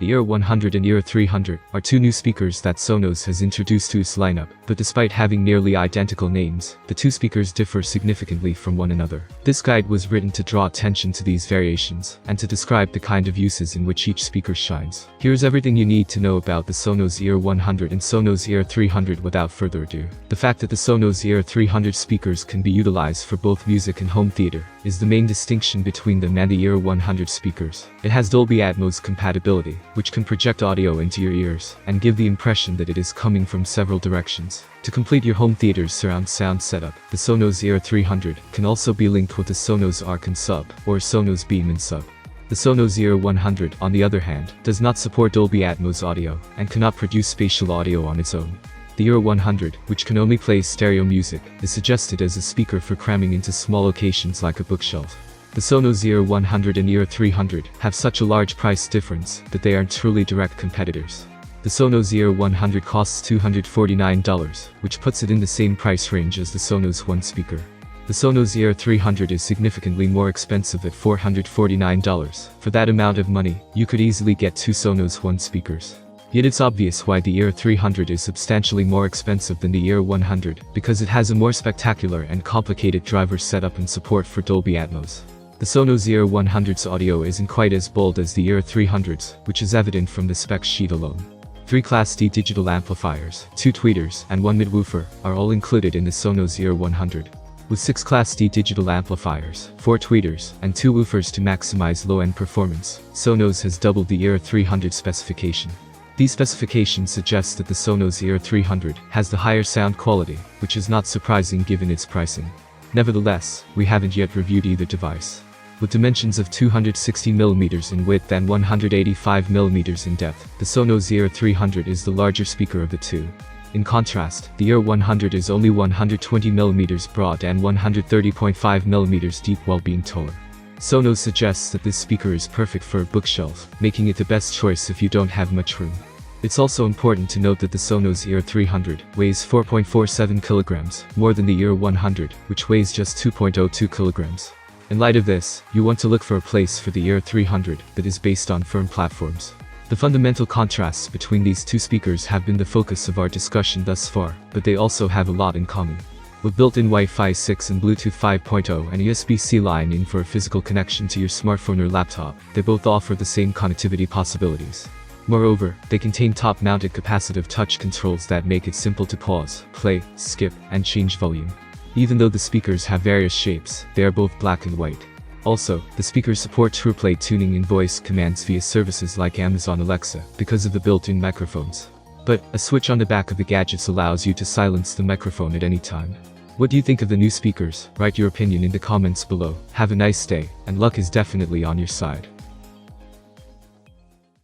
The Era 100 and Era 300 are two new speakers that Sonos has introduced to its lineup, but despite having nearly identical names, the two speakers differ significantly from one another. This guide was written to draw attention to these variations, and to describe the kind of uses in which each speaker shines. Here's everything you need to know about the Sonos Era 100 and Sonos Era 300 without further ado. The fact that the Sonos Era 300 speakers can be utilized for both music and home theater is the main distinction between them and the Era 100 speakers. It has Dolby Atmos compatibility, which can project audio into your ears and give the impression that it is coming from several directions. To complete your home theater's surround sound setup, the Sonos Era 300 can also be linked with the Sonos Arc and Sub, or Sonos Beam and Sub. The Sonos Era 100, on the other hand, does not support Dolby Atmos audio, and cannot produce spatial audio on its own. The Era 100, which can only play stereo music, is suggested as a speaker for cramming into small locations like a bookshelf. The Sonos Era 100 and Era 300 have such a large price difference that they aren't truly direct competitors. The Sonos Era 100 costs $249, which puts it in the same price range as the Sonos One speaker. The Sonos Era 300 is significantly more expensive at $449. For that amount of money, you could easily get two Sonos One speakers. Yet it's obvious why the Era 300 is substantially more expensive than the Era 100, because it has a more spectacular and complicated driver setup and support for Dolby Atmos. The Sonos Era 100's audio isn't quite as bold as the Era 300's, which is evident from the spec sheet alone. 3 Class D digital amplifiers, 2 tweeters, and 1 mid-woofer are all included in the Sonos Era 100. With 6 Class D digital amplifiers, 4 tweeters, and 2 woofers to maximize low-end performance, Sonos has doubled the Era 300 specification. These specifications suggest that the Sonos Era 300 has the higher sound quality, which is not surprising given its pricing. Nevertheless, we haven't yet reviewed either device. With dimensions of 260mm in width and 185mm in depth, the Sonos Era 300 is the larger speaker of the two. In contrast, the Era 100 is only 120mm broad and 130.5mm deep while being taller. Sonos suggests that this speaker is perfect for a bookshelf, making it the best choice if you don't have much room. It's also important to note that the Sonos Era 300 weighs 4.47 kilograms, more than the Era 100, which weighs just 2.02 kilograms. In light of this, you want to look for a place for the Era 300 that is based on firm platforms. The fundamental contrasts between these two speakers have been the focus of our discussion thus far, but they also have a lot in common. With built-in Wi-Fi 6 and Bluetooth 5.0 and USB-C line in for a physical connection to your smartphone or laptop, they both offer the same connectivity possibilities. Moreover, they contain top-mounted capacitive touch controls that make it simple to pause, play, skip, and change volume. Even though the speakers have various shapes, they are both black and white. Also, the speakers support TruePlay tuning and voice commands via services like Amazon Alexa, because of the built-in microphones. But, a switch on the back of the gadgets allows you to silence the microphone at any time. What do you think of the new speakers? Write your opinion in the comments below. Have a nice day, and luck is definitely on your side.